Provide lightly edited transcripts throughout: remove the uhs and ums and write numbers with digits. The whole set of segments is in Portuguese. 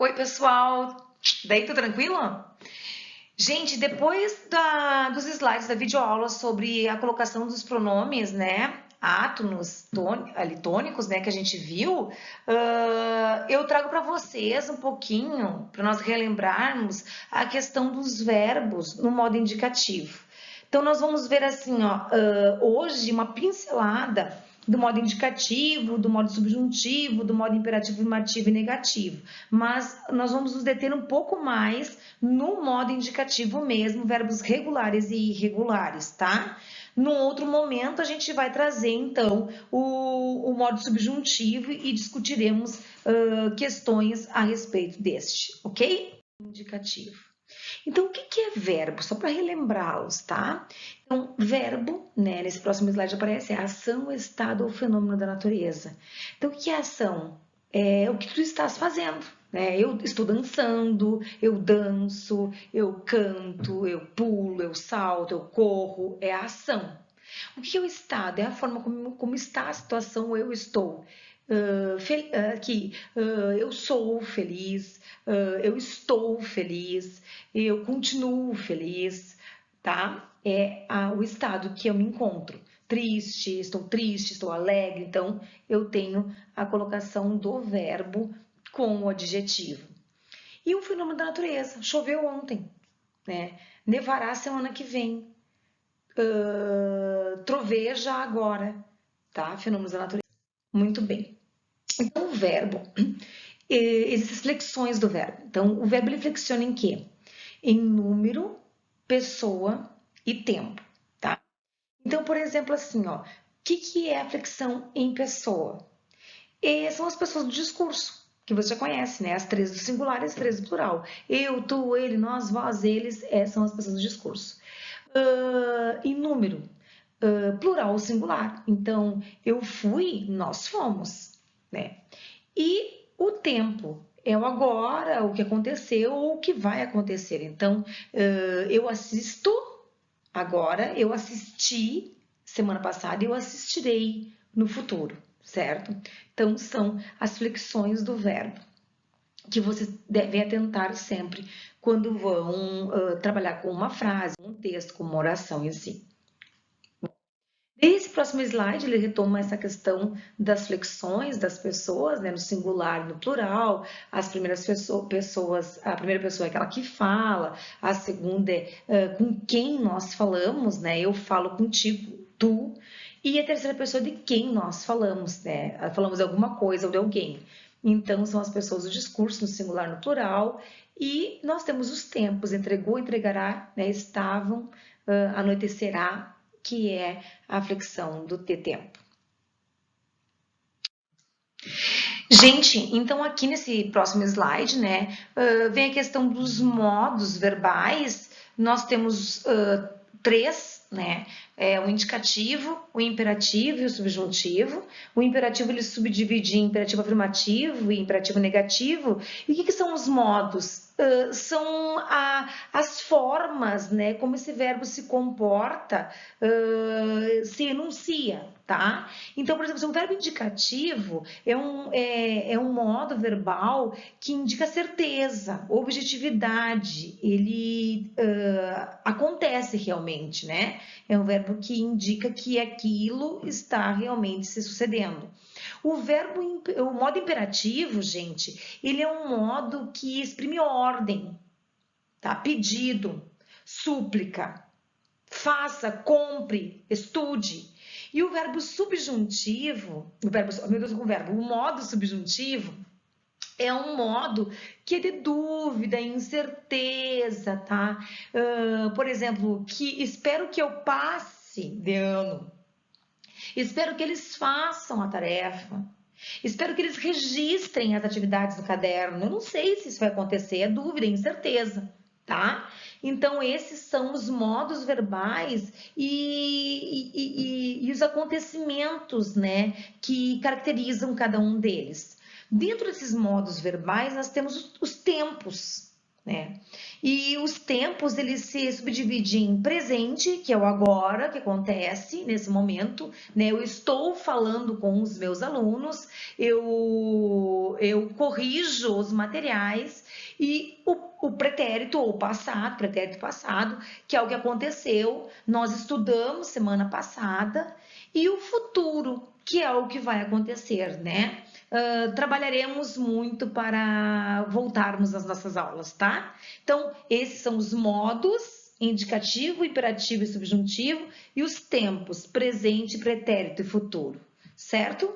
Oi, pessoal! Daí, tudo tranquilo? Gente, depois dos slides da videoaula sobre a colocação dos pronomes, né, átonos, tônicos, né, que a gente viu, eu trago para vocês um pouquinho, para nós relembrarmos a questão dos verbos no modo indicativo. Então, nós vamos ver assim, ó, hoje, uma pincelada do modo indicativo, do modo subjuntivo, do modo imperativo, afirmativo e negativo. Mas nós vamos nos deter um pouco mais no modo indicativo mesmo, verbos regulares e irregulares, tá? Num outro momento, a gente vai trazer, então, o modo subjuntivo e discutiremos questões a respeito deste, ok? Indicativo. Então, o que é verbo? Só para relembrá-los, tá? Então, verbo, né, nesse próximo slide aparece ação, estado ou fenômeno da natureza. Então, o que é ação? É o que tu estás fazendo, né? Eu estou dançando, eu danço, eu canto, eu pulo, eu salto, eu corro, é a ação. O que é o estado? É a forma como está a situação, eu estou. Eu sou feliz, eu estou feliz, eu continuo feliz, tá? O estado que eu me encontro. Triste, estou alegre, então eu tenho a colocação do verbo com o adjetivo. E o fenômeno da natureza, choveu ontem, né? Nevará semana que vem, troveja agora, tá? Fenômenos da natureza. Muito bem. Então, o verbo, existem as flexões do verbo. Então, o verbo ele flexiona em quê? Em número, pessoa e tempo, tá? Então, por exemplo, assim, ó, o que é a flexão em pessoa? São as pessoas do discurso, que você já conhece, né? As três do singular e as três do plural. Eu, tu, ele, nós, vós, eles, são as pessoas do discurso. Em número, plural ou singular. Então, eu fui, nós fomos, né? E o tempo é o agora, o que aconteceu ou o que vai acontecer. Então, eu assisto agora, eu assisti semana passada e eu assistirei no futuro, certo? Então, são as flexões do verbo que vocês devem atentar sempre quando vão trabalhar com uma frase, um texto, com uma oração em si. Nesse próximo slide, ele retoma essa questão das flexões das pessoas, né, no singular e no plural. As primeiras pessoas, a primeira pessoa é aquela que fala, a segunda é com quem nós falamos, né? Eu falo contigo, tu. E a terceira pessoa é de quem nós falamos, né? Falamos de alguma coisa ou de alguém. Então, são as pessoas do discurso, no singular, no plural. E nós temos os tempos, entregou, entregará, né? Estavam, anoitecerá, que é a flexão do ter tempo. Gente, então aqui nesse próximo slide, né, vem a questão dos modos verbais. Nós temos três, né? O indicativo, o imperativo e o subjuntivo. O imperativo ele subdivide em imperativo afirmativo e imperativo negativo. E o que são os modos? São as formas, né, como esse verbo se comporta, se enuncia, tá? Então, por exemplo, o verbo indicativo é um modo verbal que indica certeza, objetividade, ele acontece realmente, né? É um verbo que indica que aquilo está realmente se sucedendo. O modo imperativo, gente, ele é um modo que exprime ordem, tá? Pedido, súplica, faça, compre, estude. E o verbo subjuntivo, o modo subjuntivo é um modo que é de dúvida, incerteza, tá? Por exemplo, que espero que eu passe de ano. Espero que eles façam a tarefa. Espero que eles registrem as atividades do caderno. Eu não sei se isso vai acontecer, é dúvida, é incerteza, tá? Então, esses são os modos verbais e os acontecimentos, né, que caracterizam cada um deles. Dentro desses modos verbais, nós temos os tempos, né? E os tempos, eles se subdividem em presente, que é o agora, que acontece nesse momento, né? Eu estou falando com os meus alunos, eu corrijo os materiais, e o pretérito ou passado, pretérito passado, que é o que aconteceu, nós estudamos semana passada, e o futuro, que é o que vai acontecer, né? Trabalharemos muito para voltarmos às nossas aulas, tá? Então, esses são os modos: indicativo, imperativo e subjuntivo, e os tempos: presente, pretérito e futuro, certo?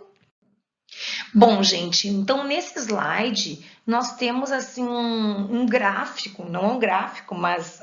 Bom, gente, então nesse slide nós temos assim um gráfico, não é um gráfico, mas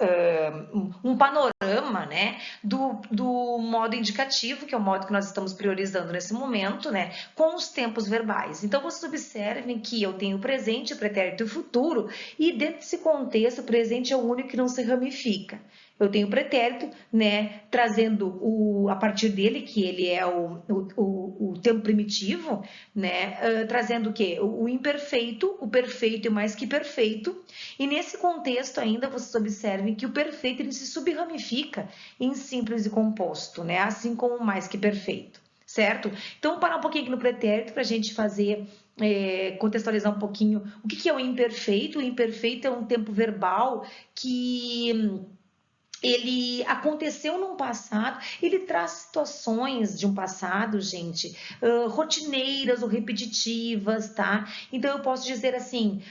um panorama, né, do modo indicativo, que é o modo que nós estamos priorizando nesse momento, né, com os tempos verbais. Então vocês observem que eu tenho o presente, o pretérito e o futuro, e dentro desse contexto o presente é o único que não se ramifica. Eu tenho o pretérito, né, trazendo a partir dele, que ele é o tempo primitivo, né, trazendo o quê? O imperfeito, o perfeito e mais que perfeito. E nesse contexto ainda, vocês observem que o perfeito ele se subramifica em simples e composto, né, assim como o mais que perfeito, certo? Então, parar um pouquinho aqui no pretérito para a gente fazer... contextualizar um pouquinho o que é o imperfeito. O imperfeito é um tempo verbal que ele aconteceu num passado, ele traz situações de um passado, gente, rotineiras ou repetitivas, tá? Então eu posso dizer assim,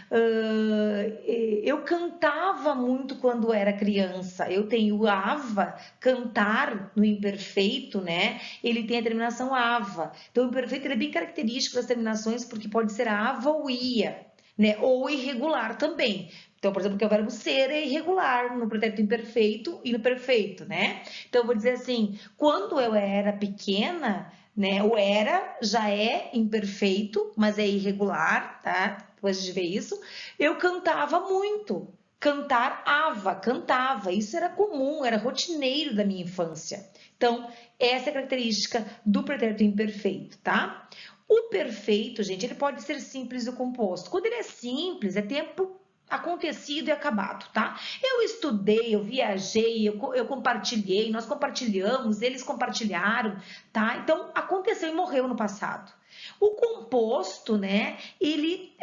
eu cantava muito quando era criança, eu tenho ava, cantar no imperfeito, né? Ele tem a terminação ava. Então o imperfeito ele é bem característico das terminações, porque pode ser ava ou ia, né? Ou irregular também. Então, por exemplo, que é o verbo ser é irregular no pretérito imperfeito e no perfeito, né? Então, eu vou dizer assim, quando eu era pequena, né? O era já é imperfeito, mas é irregular, tá? Depois a gente vê isso. Eu cantava muito. Cantar, ava, cantava. Isso era comum, era rotineiro da minha infância. Então, essa é a característica do pretérito imperfeito, tá? O perfeito, gente, ele pode ser simples ou composto. Quando ele é simples, é tempo acontecido e acabado, tá? Eu estudei, eu viajei, eu compartilhei, nós compartilhamos, eles compartilharam, tá? Então, aconteceu e morreu no passado. O composto, né, ele,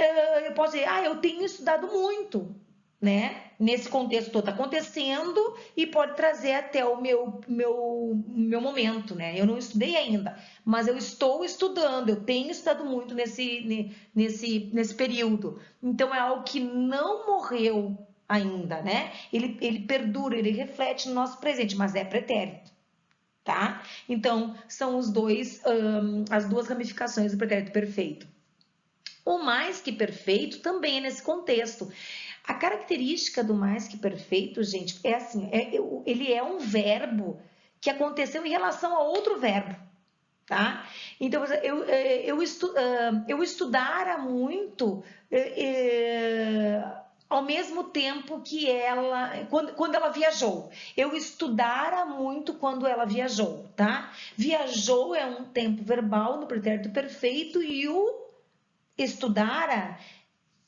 eu posso dizer, eu tenho estudado muito, né? Nesse contexto todo acontecendo e pode trazer até o meu momento, né? Eu não estudei ainda, mas eu estou estudando, eu tenho estudado muito nesse período. Então é algo que não morreu ainda, né? Ele perdura, ele reflete no nosso presente, mas é pretérito, tá? Então são as duas ramificações do pretérito perfeito. O mais que perfeito também é nesse contexto. A característica do mais que perfeito, gente, é assim, ele é um verbo que aconteceu em relação a outro verbo, tá? Então, eu estudara muito ao mesmo tempo que ela, quando ela viajou. Eu estudara muito quando ela viajou, tá? Viajou é um tempo verbal no pretérito perfeito, e o estudara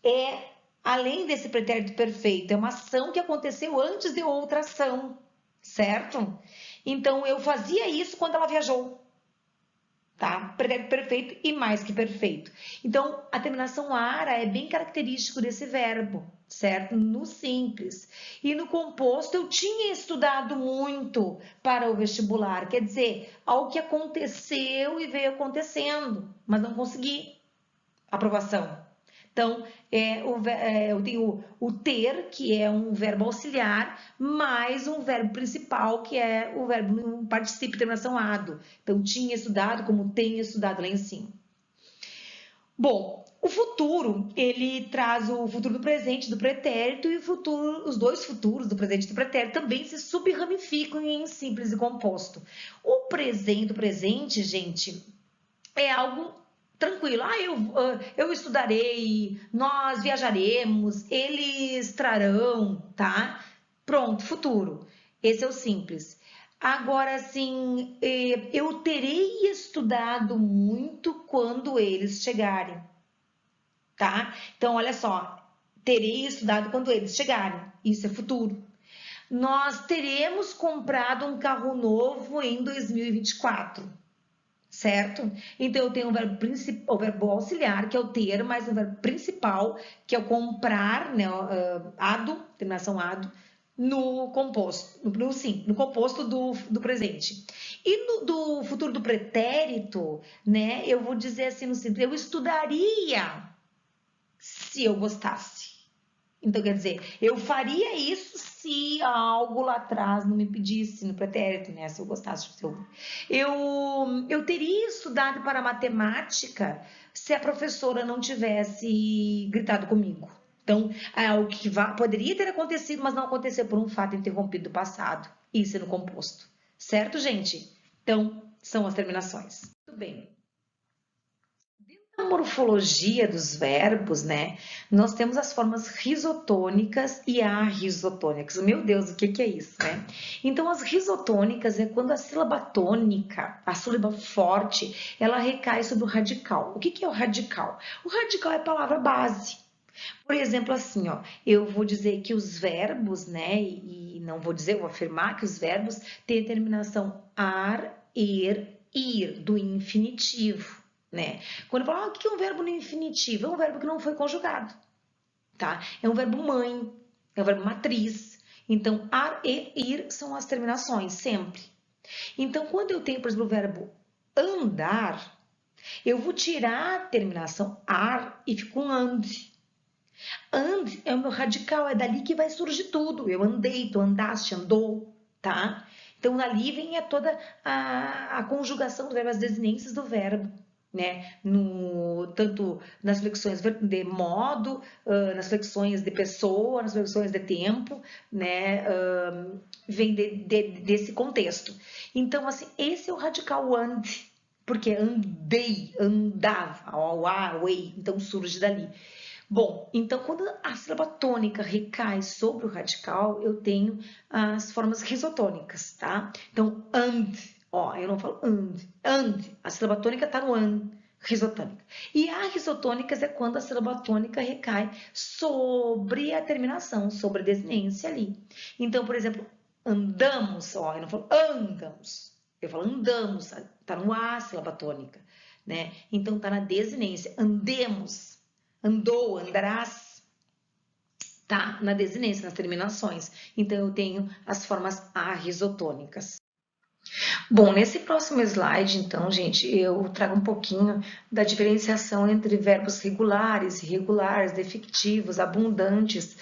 é, além desse pretérito perfeito, é uma ação que aconteceu antes de outra ação, certo? Então, eu fazia isso quando ela viajou, tá? Pretérito perfeito e mais que perfeito. Então, a terminação ara é bem característico desse verbo, certo? No simples. E no composto, eu tinha estudado muito para o vestibular, quer dizer, algo que aconteceu e veio acontecendo, mas não consegui aprovação. Então, eu tenho o ter, que é um verbo auxiliar, mais um verbo principal, que é o verbo no particípio de terminação ado. Então, tinha estudado, como tenho estudado lá em cima. Bom, o futuro, ele traz o futuro do presente, do pretérito, e os dois futuros, do presente e do pretérito, também se subramificam em simples e composto. O presente, gente, é algo tranquilo. Eu estudarei, nós viajaremos, eles trarão, tá? Pronto, futuro. Esse é o simples. Agora, assim, eu terei estudado muito quando eles chegarem, tá? Então, olha só. terei estudado quando eles chegarem. Isso é futuro. Nós teremos comprado um carro novo em 2024, certo? Então eu tenho o verbo auxiliar, que é o ter, mais o verbo principal, que é o comprar, né? Ado, terminação ado, no composto, no composto do presente. E do futuro do pretérito, né? Eu vou dizer assim no simples, eu estudaria se eu gostasse. Então, quer dizer, eu faria isso se algo lá atrás não me pedisse no pretérito, né? Se eu gostasse. Eu teria estudado para matemática se a professora não tivesse gritado comigo. Então, é algo que poderia ter acontecido, mas não aconteceu por um fato interrompido do passado. Isso é no composto. Certo, gente? Então, são as terminações. Muito bem. Na morfologia dos verbos, né, nós temos as formas risotônicas e arrisotônicas. Meu Deus, o que é isso, né? Então, as risotônicas é quando a sílaba tônica, a sílaba forte, ela recai sobre o radical. O que é o radical? O radical é a palavra base. Por exemplo, assim, ó, eu vou dizer que os verbos, né, e não vou dizer, vou afirmar que os verbos têm a terminação ar, ir, do infinitivo. Né? Quando eu falo, o que é um verbo no infinitivo? É um verbo que não foi conjugado, tá? É um verbo mãe, é um verbo matriz. Então, ar e ir são as terminações, sempre. Então, quando eu tenho, por exemplo, o verbo andar, eu vou tirar a terminação ar e fico um and. And é o meu radical, é dali que vai surgir tudo. Eu andei, tu andaste, andou, tá? Então, dali vem toda a conjugação do verbo, as desinências do verbo. Né? Tanto nas flexões de modo, nas flexões de pessoa, nas flexões de tempo, né? Vem desse contexto. Então, assim, esse é o radical and, porque andei, andava, o way, então surge dali. Bom, então quando a sílaba tônica recai sobre o radical, eu tenho as formas risotônicas, tá? Então, and, ó, eu não falo and, a sílaba tônica tá no an, risotônica. E arrisotônicas é quando a sílaba tônica recai sobre a terminação, sobre a desinência ali. Então, por exemplo, andamos, ó, eu não falo andamos, eu falo andamos, tá no a, sílaba tônica, né? Então tá na desinência, andemos, andou, andarás, tá na desinência, nas terminações. Então eu tenho as formas arrisotônicas. Bom, nesse próximo slide, então, gente, eu trago um pouquinho da diferenciação entre verbos regulares, irregulares, defectivos, abundantes,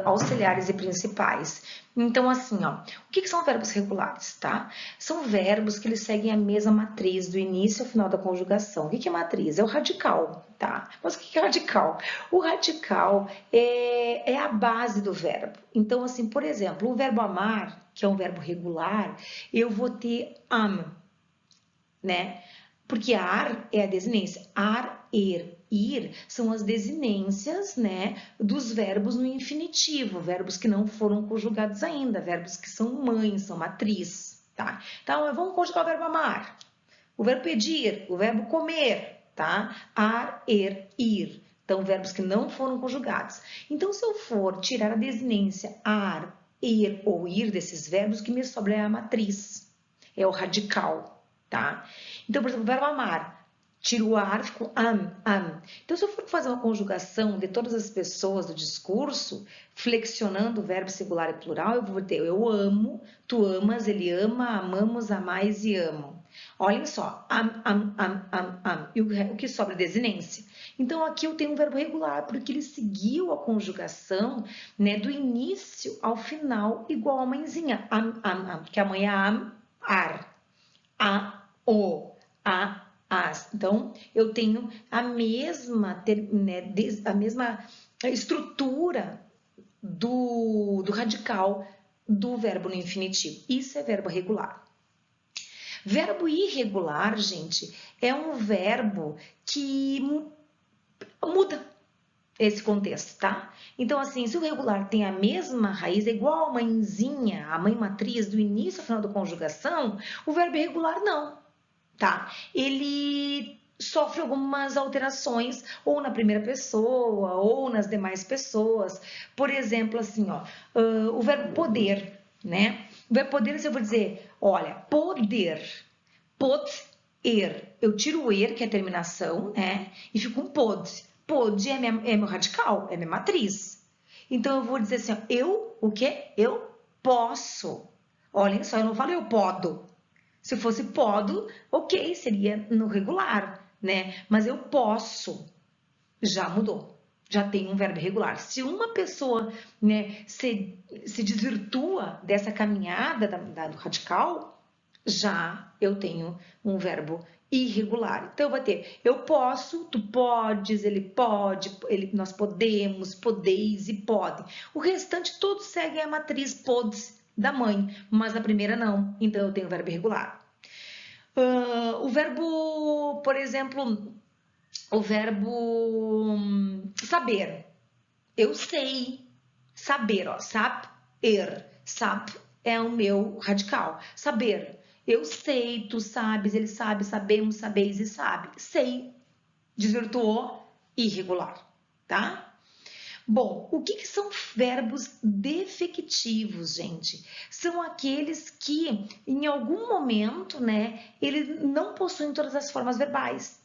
auxiliares e principais. Então, assim, ó, o que são verbos regulares, tá? São verbos que eles seguem a mesma matriz do início ao final da conjugação. O que é matriz? É o radical, tá? Mas o que é radical? O radical é a base do verbo. Então, assim, por exemplo, o verbo amar, que é um verbo regular, eu vou ter am, né? Porque ar é a desinência. Ar, ir são as desinências, né, dos verbos no infinitivo, verbos que não foram conjugados ainda, verbos que são mãe, são matriz, tá? Então, vamos conjugar o verbo amar, o verbo pedir, o verbo comer, tá? Ar, ir. Então, verbos que não foram conjugados. Então, se eu for tirar a desinência ar, ir ou ir desses verbos, o que me sobra é a matriz, é o radical, tá? Então, por exemplo, o verbo amar, tiro o ar, fico am. Então, se eu for fazer uma conjugação de todas as pessoas do discurso, flexionando o verbo singular e plural, eu vou ter eu amo, tu amas, ele ama, amamos, amais e amam. Olhem só, am. E o que sobra é desinência. Então, aqui eu tenho um verbo regular, porque ele seguiu a conjugação, né, do início ao final, igual a mãezinha. Am. Que a mãe é am, ar. A, o, as. Então, eu tenho a mesma, né, a mesma estrutura do radical do verbo no infinitivo. Isso é verbo regular. Verbo irregular, gente, é um verbo que muda esse contexto, tá? Então, assim, se o regular tem a mesma raiz, é igual a mãezinha, a mãe matriz do início ao final da conjugação, o verbo irregular não, tá? Ele sofre algumas alterações, ou na primeira pessoa, ou nas demais pessoas. Por exemplo, assim, ó, o verbo poder, né? O verbo poder, se eu vou dizer, olha, poder, poder, eu tiro o er, que é a terminação, né? E fico com pod. Pod é meu radical, é minha matriz. Então, eu vou dizer assim, ó, eu, o quê? Eu posso. Olhem só, eu não falo eu podo. Se fosse podo, ok, seria no regular, né? Mas eu posso, já mudou. Já tem um verbo irregular. Se uma pessoa, né, se desvirtua dessa caminhada do radical, já eu tenho um verbo irregular. Então, eu vou ter eu posso, tu podes, ele pode, nós podemos, podeis e podem. O restante todos seguem a matriz podes da mãe, mas na primeira não. Então, eu tenho o verbo irregular. O verbo, por exemplo, o verbo saber. Eu sei. Saber, ó, saber. Sab é o meu radical. Saber. Eu sei, tu sabes, ele sabe, sabemos, sabeis e sabe. Sei. Desvirtuou, irregular, tá? Bom, o que são verbos defectivos, gente? São aqueles que, em algum momento, né, eles não possuem todas as formas verbais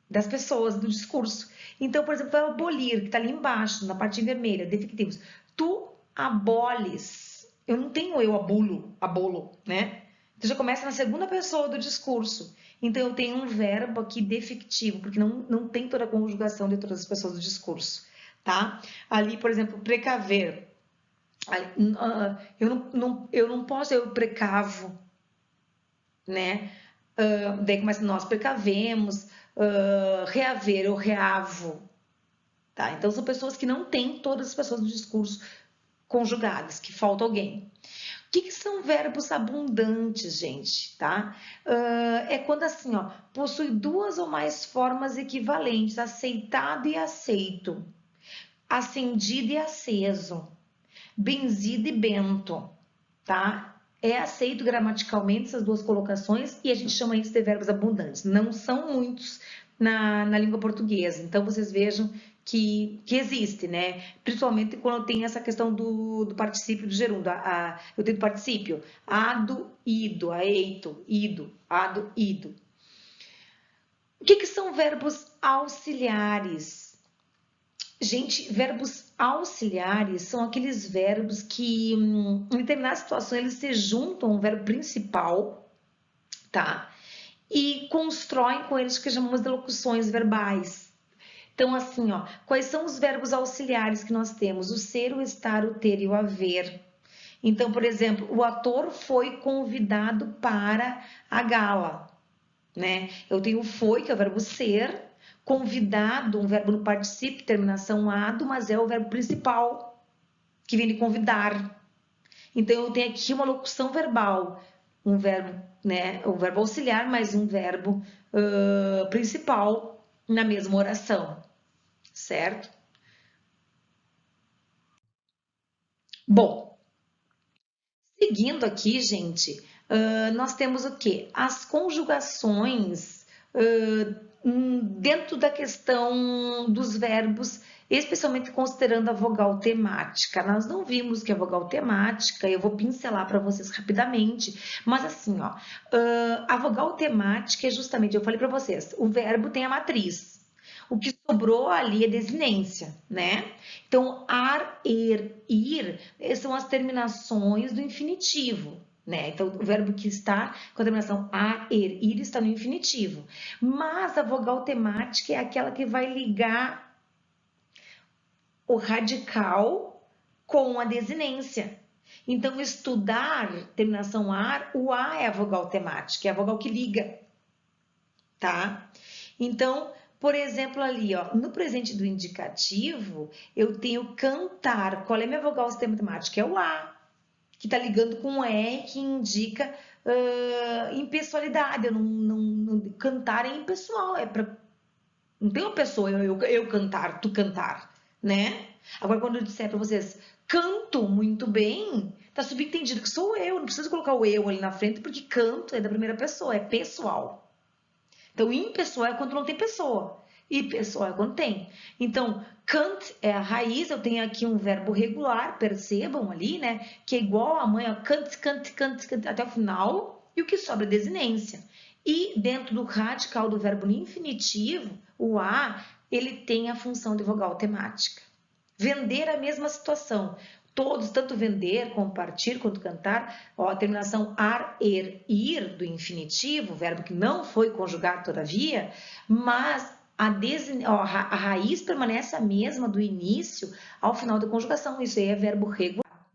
das pessoas, do discurso. Então, por exemplo, vai abolir, que está ali embaixo, na parte vermelha, defectivos. Tu aboles. Eu não tenho eu abolo, né? Então, já começa na segunda pessoa do discurso. Então, eu tenho um verbo aqui defectivo, porque não tem toda a conjugação de todas as pessoas do discurso, tá? Ali, por exemplo, precaver. Eu não posso, eu precavo, né? Daí começa, nós precavemos, reaver, eu reavo, tá? Então, são pessoas que não têm todas as pessoas do discurso conjugadas, que falta alguém. O que são verbos abundantes, gente, tá? É quando assim, ó, possui duas ou mais formas equivalentes, aceitado e aceito, acendido e aceso, benzido e bento, tá? É aceito gramaticalmente essas duas colocações e a gente chama isso de verbos abundantes. Não são muitos na língua portuguesa, então vocês vejam que existe, né? Principalmente quando tem essa questão do particípio do gerúndio. Eu tenho particípio ado, ido, aeito, ido, ado, ido. O que são verbos auxiliares? Gente, verbos auxiliares são aqueles verbos que, em determinadas situações, eles se juntam ao verbo principal, tá? E constroem com eles o que chamamos de locuções verbais. Então, assim, ó, quais são os verbos auxiliares que nós temos? O ser, o estar, o ter e o haver. Então, por exemplo, o ator foi convidado para a gala, né? Eu tenho foi, que é o verbo ser, convidado, um verbo no particípio, terminação ado, mas é o verbo principal, que vem de convidar. Então, eu tenho aqui uma locução verbal, um verbo, né? Um verbo auxiliar, mais um verbo principal na mesma oração, certo? Bom, seguindo aqui, gente, nós temos o quê? As conjugações dentro da questão dos verbos, especialmente considerando a vogal temática. Nós não vimos que a vogal temática, eu vou pincelar para vocês rapidamente, mas assim, ó, a vogal temática é justamente, eu falei para vocês, o verbo tem a matriz. O que sobrou ali é desinência, né? Então, ar, ir são as terminações do infinitivo, né? Então, o verbo que está com a terminação a, ir está no infinitivo. Mas a vogal temática é aquela que vai ligar o radical com a desinência. Então, estudar, terminação ar, o a é a vogal temática, é a vogal que liga, tá? Então, por exemplo, ali, ó, no presente do indicativo, eu tenho cantar. Qual é a minha vogal sistemática? É o A, que está ligando com o E, que indica impessoalidade. Cantar é impessoal, não tem uma pessoa, eu cantar, tu cantar, né? Agora, quando eu disser para vocês, canto muito bem, tá subentendido que sou eu, não preciso colocar o eu ali na frente, porque canto é da primeira pessoa, é pessoal. Então, impessoal é quando não tem pessoa. E pessoal é quando tem. Então, cant é a raiz, eu tenho aqui um verbo regular, percebam ali, né? Que é igual a mãe, ó, cant, cant, cant, cant, até o final, e o que sobra é desinência. E dentro do radical do verbo no infinitivo, o a, ele tem a função de vogal temática. Vender a mesma situação. Todos, tanto vender, como partir, quanto cantar, ó, a terminação ar, ir do infinitivo, verbo que não foi conjugado todavia, mas a raiz permanece a mesma do início ao final da conjugação. Isso aí é verbo regular.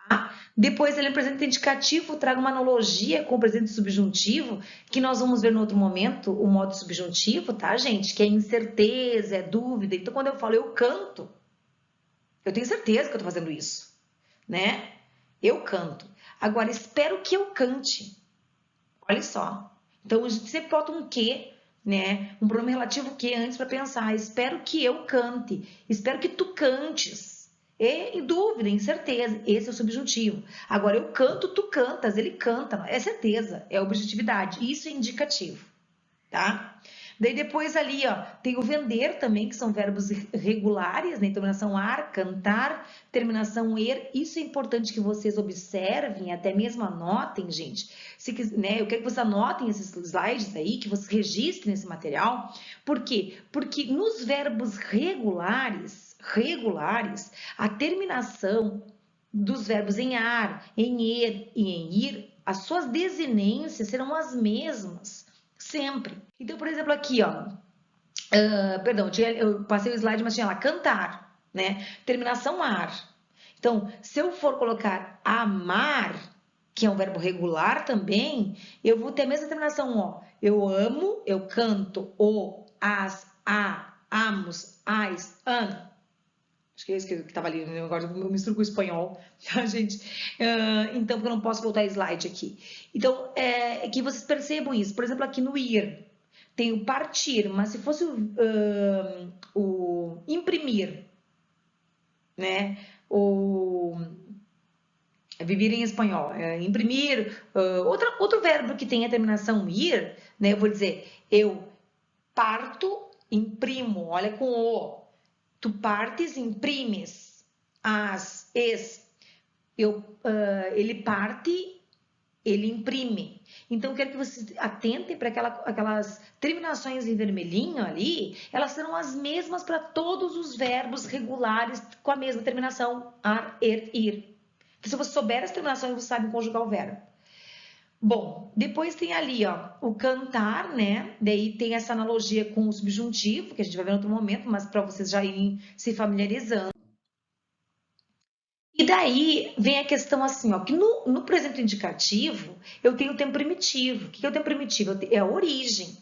Tá? Depois ele é presente indicativo, traga uma analogia com o presente subjuntivo, que nós vamos ver no outro momento, o modo subjuntivo, tá, gente? Que é incerteza, é dúvida. Então, quando eu falo eu canto, eu tenho certeza que eu estou fazendo isso, né? Eu canto. Agora, espero que eu cante. Olha só. Então, a gente sempre bota um que, né? Um pronome relativo que antes para pensar. Espero que eu cante. Espero que tu cantes. E em dúvida, incerteza. Esse é o subjuntivo. Agora, eu canto, tu cantas. Ele canta. É certeza. É objetividade. Isso é indicativo, tá? Daí depois ali, ó, tem o vender também, que são verbos regulares, né? Terminação ar, cantar, terminação er. Isso é importante que vocês observem, até mesmo anotem, gente. Se, né, eu quero que vocês anotem esses slides aí, que vocês registrem esse material. Por quê? Porque nos verbos regulares, a terminação dos verbos em ar, em er e em ir, as suas desinências serão as mesmas sempre. Então, por exemplo, aqui, ó, perdão, eu passei o slide, mas tinha lá cantar, né? Terminação ar. Então, se eu for colocar amar, que é um verbo regular também, eu vou ter a mesma terminação, ó. Eu amo, eu canto, o, as, a, amos, as, an. Acho que é isso que estava ali, né? Agora eu misturo com o espanhol, tá, gente? Então, porque eu não posso voltar slide aqui. Então, é que vocês percebam isso. Por exemplo, aqui no ir, tem o partir, mas se fosse o imprimir, né? O viver em espanhol, imprimir, outro verbo que tem a terminação ir, né? Eu vou dizer, eu parto, imprimo, olha com o. Tu partes, imprimes, as, ele parte, ele imprime. Então, eu quero que vocês atentem para aquelas terminações em vermelhinho ali, elas serão as mesmas para todos os verbos regulares com a mesma terminação, ar, ir. Então, se você souber as terminações, você sabe conjugar o verbo. Bom, depois tem ali, ó, o cantar, né? Daí tem essa analogia com o subjuntivo, que a gente vai ver em outro momento, mas para vocês já irem se familiarizando. E daí vem a questão assim, ó, que no presente indicativo eu tenho o tempo primitivo. O que é o tempo primitivo? É a origem,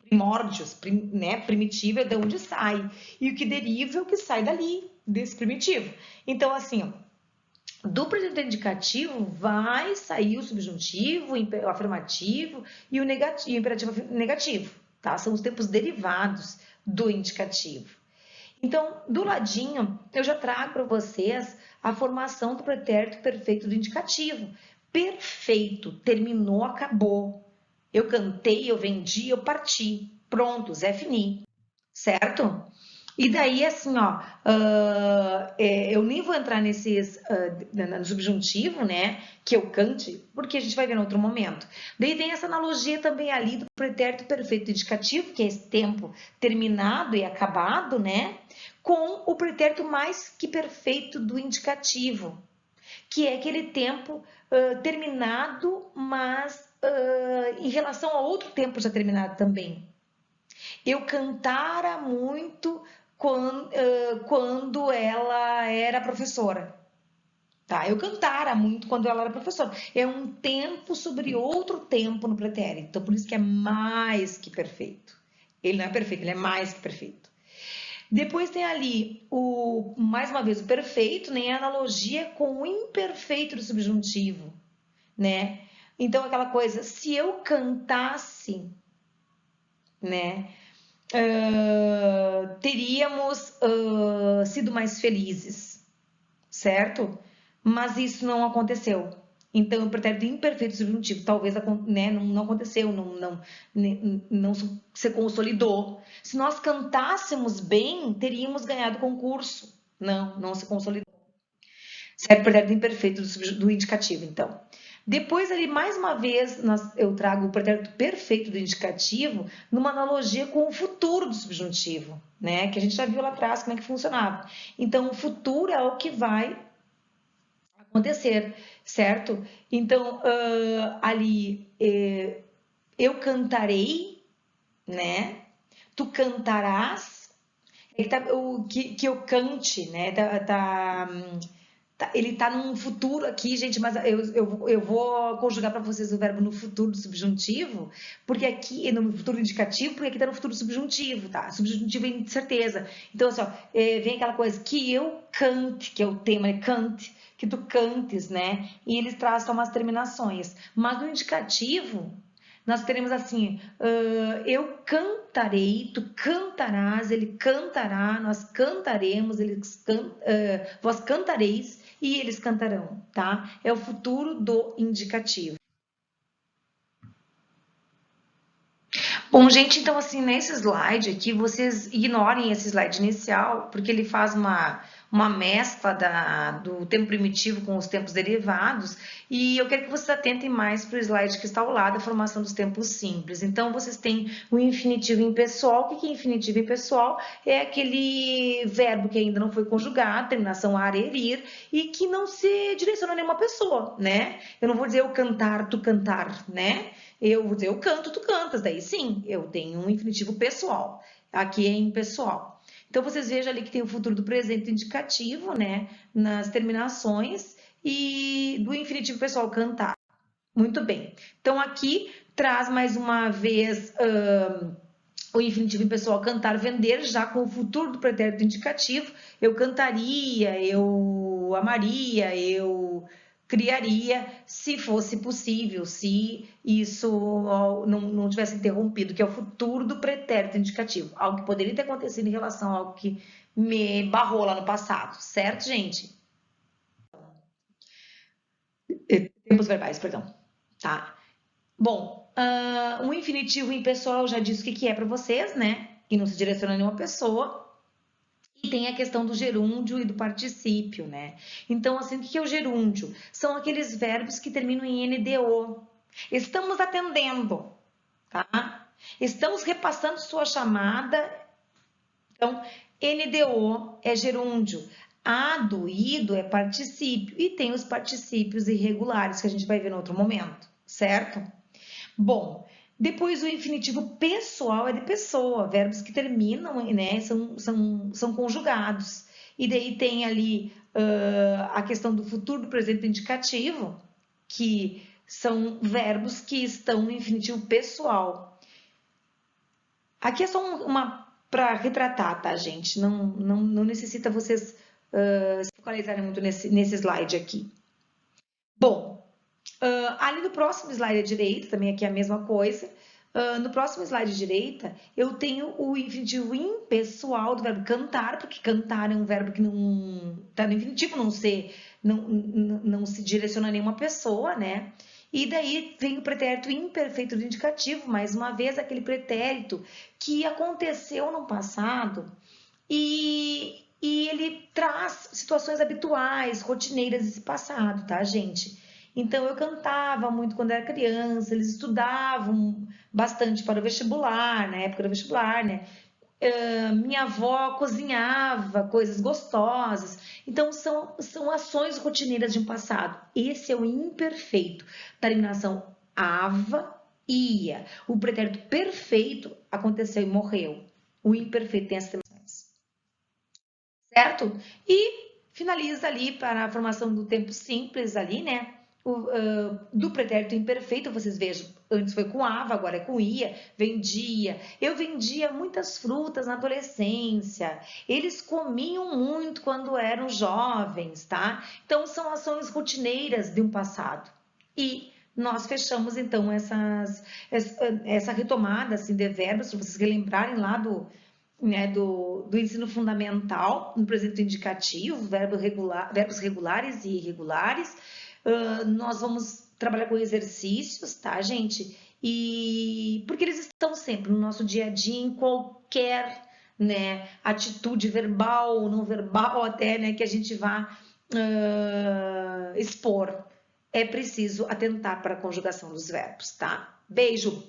primórdios, né? Primitivo é de onde sai. E o que deriva é o que sai dali, desse primitivo. Então, assim, ó, do presente indicativo vai sair o subjuntivo, o afirmativo e o negativo, o imperativo negativo, tá? São os tempos derivados do indicativo. Então, do ladinho, eu já trago para vocês a formação do pretérito perfeito do indicativo. Perfeito, terminou, acabou. Eu cantei, eu vendi, eu parti. Pronto, Zé Fini, certo? E daí, assim, ó, eu nem vou entrar no subjuntivo, né, que eu cante, porque a gente vai ver em outro momento. Daí tem essa analogia também ali do pretérito perfeito indicativo, que é esse tempo terminado e acabado, né, com o pretérito mais que perfeito do indicativo, que é aquele tempo terminado, mas em relação a outro tempo já terminado também. Eu cantara muito quando ela era professora. Tá? Eu cantara muito quando ela era professora. É um tempo sobre outro tempo no pretérito. Então, por isso que é mais que perfeito. Ele não é perfeito, ele é mais que perfeito. Depois tem ali, mais uma vez, o perfeito, né? A analogia com o imperfeito do subjuntivo, né? Então, aquela coisa, se eu cantasse, né? Teríamos sido mais felizes, certo? Mas isso não aconteceu. Então, o pretérito imperfeito subjuntivo talvez, né, não aconteceu, não se consolidou. Se nós cantássemos bem, teríamos ganhado o concurso. Não se consolidou. Certo? Pretérito imperfeito do indicativo, então. Depois, ali, mais uma vez, eu trago o pretérito perfeito do indicativo numa analogia com o futuro do subjuntivo, né? Que a gente já viu lá atrás como é que funcionava. Então, o futuro é o que vai acontecer, certo? Então, ali, eu cantarei, né? Tu cantarás, que eu cante, né? Ele tá num futuro aqui, gente, mas eu vou conjugar para vocês o verbo no futuro subjuntivo, porque aqui, no futuro indicativo, porque aqui tá no futuro subjuntivo, tá? Subjuntivo é incerteza. Então, assim, ó, vem aquela coisa, que eu cante, que é o tema, né? Cante, que tu cantes, né? E eles trazem umas terminações. Mas no indicativo, nós teremos assim, eu cantarei, tu cantarás, ele cantará, nós cantaremos, vós cantareis e eles cantarão, tá? É o futuro do indicativo. Bom, gente, então assim, nesse slide aqui, vocês ignorem esse slide inicial, porque ele faz uma mescla do tempo primitivo com os tempos derivados, e eu quero que vocês atentem mais para o slide que está ao lado, a formação dos tempos simples. Então, vocês têm o infinitivo impessoal. O que é infinitivo impessoal? É aquele verbo que ainda não foi conjugado, terminação ar, ir, e que não se direciona a nenhuma pessoa, né? Eu não vou dizer eu cantar, tu cantar, né? Eu vou dizer eu canto, tu cantas, daí sim, eu tenho um infinitivo pessoal. Aqui é impessoal. Então, vocês vejam ali que tem o futuro do presente indicativo, né? Nas terminações e do infinitivo pessoal cantar. Muito bem. Então, aqui traz mais uma vez o infinitivo impessoal cantar, vender, já com o futuro do pretérito indicativo. Eu cantaria, eu amaria, eu criaria, se fosse possível, se isso não tivesse interrompido, que é o futuro do pretérito indicativo, algo que poderia ter acontecido em relação a algo que me barrou lá no passado, certo, gente? Tempos verbais, perdão. Tá. Bom, um infinitivo impessoal, eu já disse o que é para vocês, né? Que não se direciona a nenhuma pessoa. E tem a questão do gerúndio e do particípio, né? Então, assim, o que é o gerúndio? São aqueles verbos que terminam em NDO. Estamos atendendo, tá? Estamos repassando sua chamada. Então, NDO é gerúndio. Ado, ido é particípio. E tem os particípios irregulares, que a gente vai ver no outro momento, certo? Bom, depois o infinitivo pessoal é de pessoa, verbos que terminam, né, são conjugados. E daí tem ali a questão do futuro do presente indicativo, que são verbos que estão no infinitivo pessoal. Aqui é só uma para retratar, tá, gente? Não necessita vocês se focalizarem muito nesse slide aqui. Bom, ali no próximo slide à direita, também aqui é a mesma coisa. No próximo slide à direita, eu tenho o infinitivo impessoal do verbo cantar, porque cantar é um verbo que não está no infinitivo, não se direciona a nenhuma pessoa, né? E daí vem o pretérito imperfeito do indicativo, mais uma vez, aquele pretérito que aconteceu no passado e ele traz situações habituais, rotineiras desse passado, tá, gente? Então, eu cantava muito quando era criança, eles estudavam bastante para o vestibular, na época do vestibular, né? Minha avó cozinhava coisas gostosas. Então, são ações rotineiras de um passado. Esse é o imperfeito. Terminação ava, ia. O pretérito perfeito aconteceu e morreu. O imperfeito tem essas terminações. Certo? E finaliza ali para a formação do tempo simples ali, né? Do pretérito imperfeito, vocês vejam, antes foi com ava, agora é com ia, vendia. Eu vendia muitas frutas na adolescência. Eles comiam muito quando eram jovens, tá? Então, são ações rotineiras de um passado. E nós fechamos, então, essa retomada assim, de verbos, para vocês relembrarem lá do ensino fundamental, no presente indicativo, verbos regulares e irregulares, nós vamos trabalhar com exercícios, tá, gente? E porque eles estão sempre no nosso dia a dia, em qualquer, né, atitude verbal ou não verbal até, né, que a gente vá expor. É preciso atentar para a conjugação dos verbos, tá? Beijo!